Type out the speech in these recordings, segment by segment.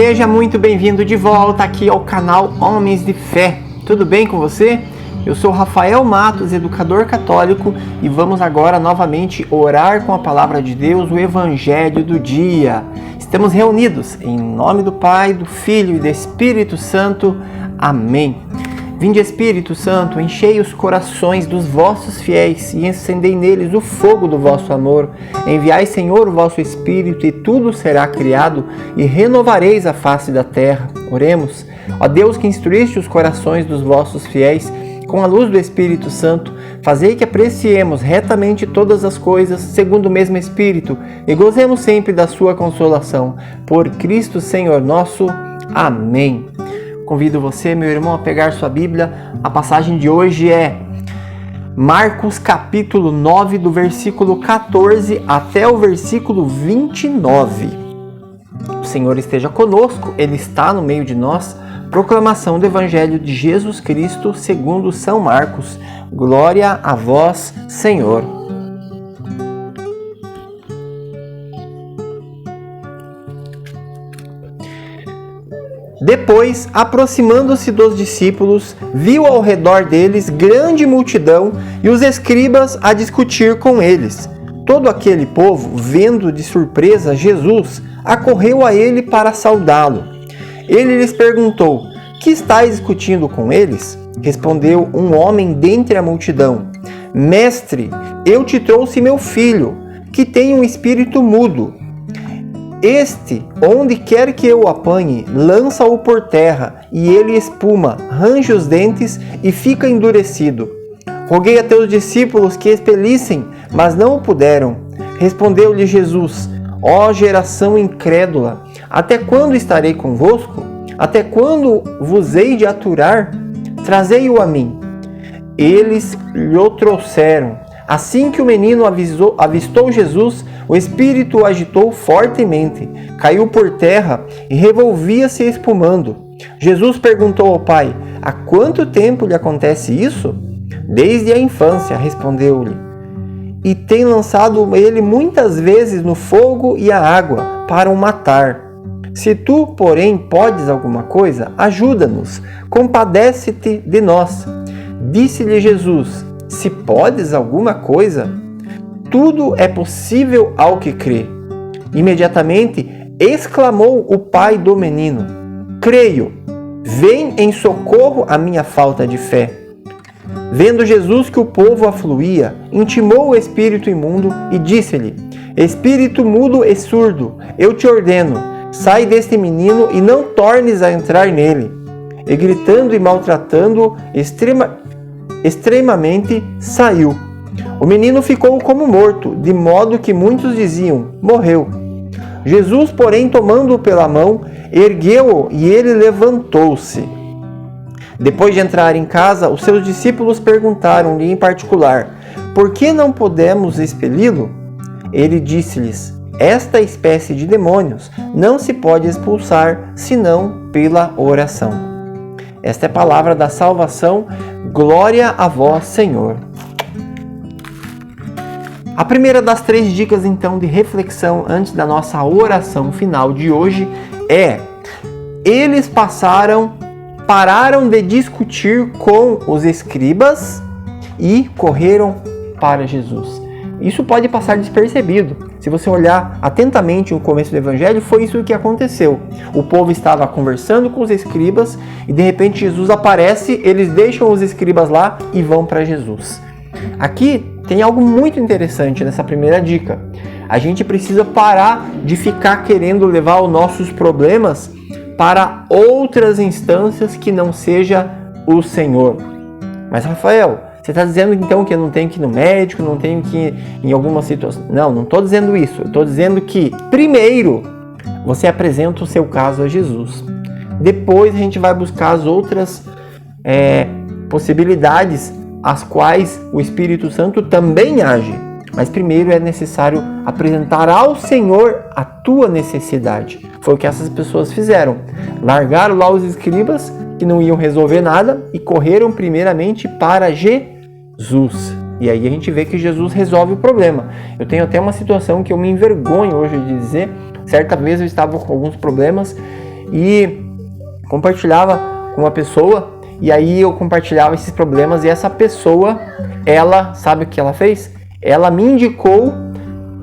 Seja muito bem-vindo de volta aqui ao canal Homens de Fé. Tudo bem com você? Eu sou Rafael Matos, educador católico, e vamos agora novamente orar com a palavra de Deus, o Evangelho do dia. Estamos reunidos em nome do Pai, do Filho e do Espírito Santo. Amém. Vinde, Espírito Santo, enchei os corações dos vossos fiéis e encendei neles o fogo do vosso amor. Enviai, Senhor, o vosso Espírito, e tudo será criado, e renovareis a face da terra. Oremos. Ó Deus, que instruíste os corações dos vossos fiéis com a luz do Espírito Santo, fazei que apreciemos retamente todas as coisas, segundo o mesmo Espírito, e gozemos sempre da sua consolação. Por Cristo Senhor nosso. Amém. Convido você, meu irmão, a pegar sua Bíblia. A passagem de hoje é Marcos capítulo 9, do versículo 14 até o versículo 29. O Senhor esteja conosco, Ele está no meio de nós. Proclamação do Evangelho de Jesus Cristo segundo São Marcos. Glória a vós, Senhor. Depois, aproximando-se dos discípulos, viu ao redor deles grande multidão e os escribas a discutir com eles. Todo aquele povo, vendo de surpresa Jesus, acorreu a ele para saudá-lo. Ele lhes perguntou: que estáis discutindo com eles? Respondeu um homem dentre a multidão: Mestre, eu te trouxe meu filho, que tem um espírito mudo. Este, onde quer que eu o apanhe, lança-o por terra, e ele espuma, range os dentes e fica endurecido. Roguei a teus discípulos que expelissem, mas não o puderam. Respondeu-lhe Jesus: Ó geração incrédula, até quando estarei convosco? Até quando vos hei de aturar? Trazei-o a mim. Eles lhe trouxeram. Assim que o menino avistou Jesus, o espírito o agitou fortemente, caiu por terra e revolvia-se espumando. Jesus perguntou ao pai: há quanto tempo lhe acontece isso? Desde a infância, respondeu-lhe. E tem lançado ele muitas vezes no fogo e a água para o matar. Se tu, porém, podes alguma coisa, ajuda-nos, compadece-te de nós. Disse-lhe Jesus: se podes alguma coisa, tudo é possível ao que crê. Imediatamente exclamou o pai do menino: creio, vem em socorro à minha falta de fé. Vendo Jesus que o povo afluía, intimou o espírito imundo e disse-lhe: espírito mudo e surdo, eu te ordeno, sai deste menino e não tornes a entrar nele. E gritando e maltratando-o extremamente, saiu. O menino ficou como morto, de modo que muitos diziam: morreu. Jesus, porém, tomando-o pela mão, ergueu-o e ele levantou-se. Depois de entrar em casa, os seus discípulos perguntaram-lhe em particular: por que não podemos expeli-lo? Ele disse-lhes: esta espécie de demônios não se pode expulsar senão pela oração. Esta é a palavra da salvação. Glória a vós, Senhor. A primeira das 3 dicas, então, de reflexão antes da nossa oração final de hoje é: eles pararam de discutir com os escribas e correram para Jesus. Isso pode passar despercebido. Se você olhar atentamente o começo do Evangelho, foi isso que aconteceu. O povo estava conversando com os escribas e de repente Jesus aparece, eles deixam os escribas lá e vão para Jesus. Aqui tem algo muito interessante nessa primeira dica. A gente precisa parar de ficar querendo levar os nossos problemas para outras instâncias que não seja o Senhor. Mas Rafael, você está dizendo então que eu não tenho que ir no médico, não tenho que ir em alguma situação? Não estou dizendo isso. Eu estou dizendo que, primeiro, você apresenta o seu caso a Jesus. Depois a gente vai buscar as outras possibilidades, as quais o Espírito Santo também age. Mas primeiro é necessário apresentar ao Senhor a tua necessidade. Foi o que essas pessoas fizeram. Largaram lá os escribas, que não iam resolver nada, e correram primeiramente para Jesus. E aí a gente vê que Jesus resolve o problema. Eu tenho até uma situação que eu me envergonho hoje de dizer. Certa vez eu estava com alguns problemas e compartilhava com uma pessoa, e aí eu compartilhava esses problemas, e essa pessoa, ela, sabe o que ela fez? Ela me indicou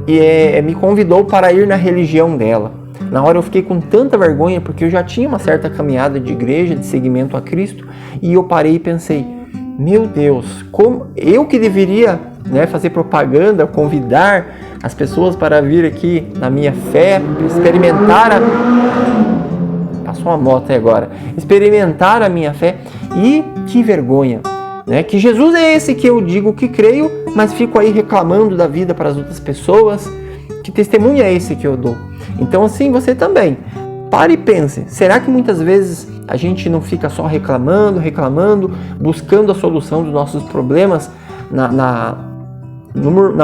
e me convidou para ir na religião dela. Na hora eu fiquei com tanta vergonha, porque eu já tinha uma certa caminhada de igreja, de seguimento a Cristo, e eu parei e pensei, meu Deus, como eu que deveria, né, fazer propaganda, convidar as pessoas para vir aqui na minha fé, experimentar Passou uma moto aí agora. Experimentar a minha fé. E que vergonha, né? Que Jesus é esse que eu digo que creio, mas fico aí reclamando da vida para as outras pessoas. Que testemunho é esse que eu dou? Então assim, você também. Pare e pense. Será que muitas vezes a gente não fica só reclamando, buscando a solução dos nossos problemas na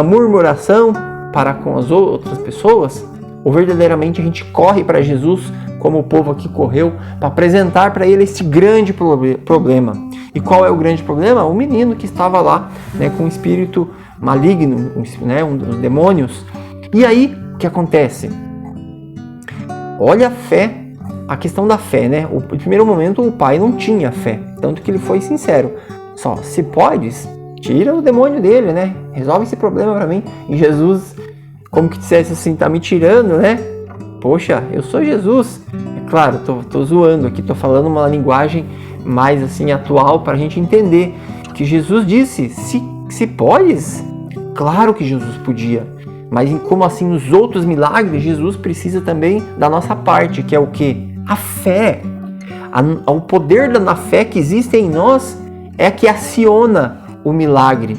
murmuração para com as outras pessoas? Ou verdadeiramente a gente corre para Jesus, como o povo aqui correu, para apresentar para ele esse grande problema? E qual é o grande problema? O menino que estava lá, né, com um espírito maligno, né, um dos demônios. E aí, o que acontece? Olha a fé, a questão da fé, né? No primeiro momento o pai não tinha fé, tanto que ele foi sincero. Só, se podes, tira o demônio dele, né? Resolve esse problema para mim. E Jesus, como que dissesse assim, tá me tirando, né? Poxa, eu sou Jesus. É claro, tô zoando aqui, tô falando uma linguagem mais assim atual para a gente entender que Jesus disse, se podes, claro que Jesus podia. Mas como assim nos outros milagres, Jesus precisa também da nossa parte, que é o quê? A fé. O poder da fé que existe em nós é que aciona o milagre.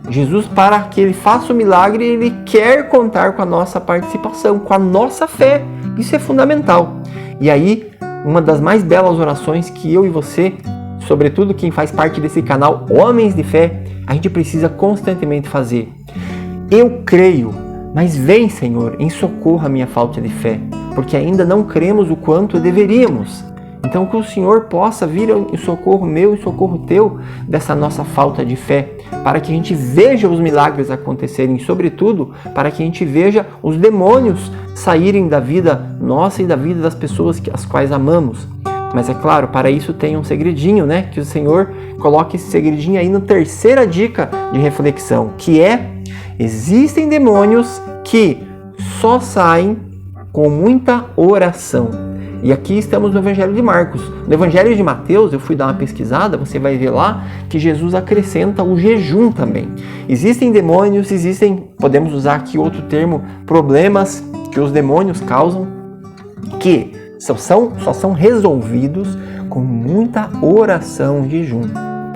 Jesus, para que ele faça o milagre, ele quer contar com a nossa participação, com a nossa fé. Isso é fundamental. E aí, uma das mais belas orações que eu e você, sobretudo quem faz parte desse canal Homens de Fé, a gente precisa constantemente fazer. Eu creio, mas vem, Senhor, em socorro à minha falta de fé, porque ainda não cremos o quanto deveríamos. Então que o Senhor possa vir em socorro meu, em socorro teu, dessa nossa falta de fé, para que a gente veja os milagres acontecerem, e sobretudo, para que a gente veja os demônios saírem da vida nossa e da vida das pessoas as quais amamos. Mas é claro, para isso tem um segredinho, né? Que o Senhor coloque esse segredinho aí na terceira dica de reflexão, que é: existem demônios que só saem com muita oração. E aqui estamos no Evangelho de Marcos. No Evangelho de Mateus, eu fui dar uma pesquisada, você vai ver lá que Jesus acrescenta o jejum também. Existem demônios, podemos usar aqui outro termo, problemas que os demônios causam, que só são resolvidos com muita oração e jejum.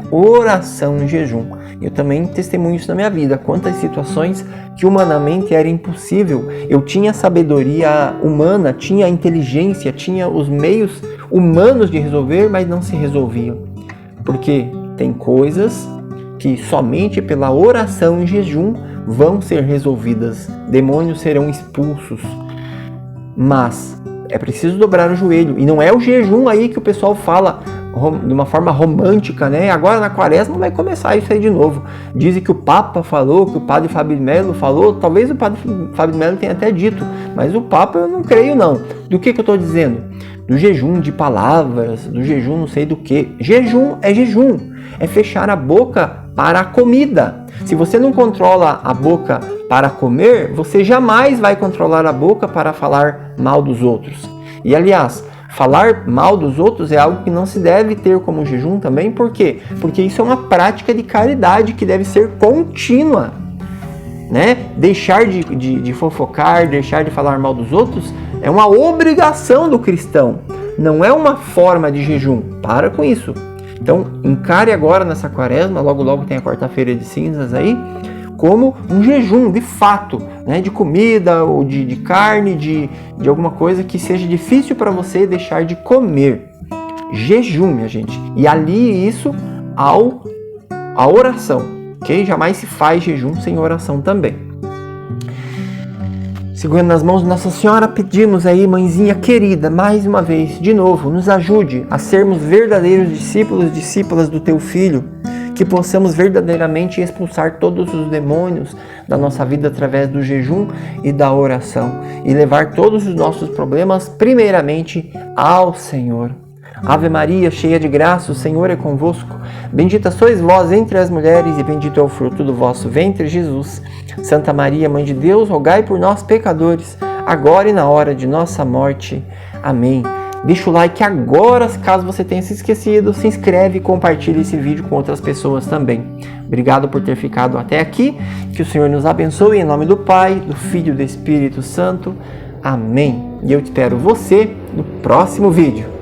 Oração e jejum. Eu também testemunho isso na minha vida. Quantas situações que humanamente era impossível. Eu tinha a sabedoria humana, tinha a inteligência, tinha os meios humanos de resolver, mas não se resolviam. Porque tem coisas que somente pela oração e jejum vão ser resolvidas. Demônios serão expulsos. Mas é preciso dobrar o joelho. E não é o jejum aí que o pessoal fala de uma forma romântica, né? Agora na quaresma vai começar isso aí de novo. Dizem que o Papa falou, que o Padre Fábio de Mello falou. Talvez o Padre Fábio de Mello tenha até dito, mas o Papa eu não creio não. Do que eu estou dizendo? Do jejum de palavras, do jejum não sei do que. Jejum, é fechar a boca para a comida. Se você não controla a boca para comer, você jamais vai controlar a boca para falar mal dos outros. E aliás, falar mal dos outros é algo que não se deve ter como jejum também. Por quê? Porque isso é uma prática de caridade que deve ser contínua, né? Deixar de fofocar, deixar de falar mal dos outros é uma obrigação do cristão. Não é uma forma de jejum. Para com isso. Então, encare agora nessa quaresma, logo tem a quarta-feira de cinzas aí, como um jejum de fato, né, de comida ou de carne, de alguma coisa que seja difícil para você deixar de comer. Jejum, minha gente. E alie isso à oração, ok? Jamais se faz jejum sem oração também. Segurando nas mãos de Nossa Senhora, pedimos aí, mãezinha querida, mais uma vez, de novo, nos ajude a sermos verdadeiros discípulas do Teu Filho, que possamos verdadeiramente expulsar todos os demônios da nossa vida através do jejum e da oração e levar todos os nossos problemas primeiramente ao Senhor. Ave Maria, cheia de graça, o Senhor é convosco. Bendita sois vós entre as mulheres e bendito é o fruto do vosso ventre, Jesus. Santa Maria, Mãe de Deus, rogai por nós, pecadores, agora e na hora de nossa morte. Amém. Deixa o like agora, caso você tenha se esquecido. Se inscreve e compartilha esse vídeo com outras pessoas também. Obrigado por ter ficado até aqui. Que o Senhor nos abençoe em nome do Pai, do Filho e do Espírito Santo. Amém. E eu espero você no próximo vídeo.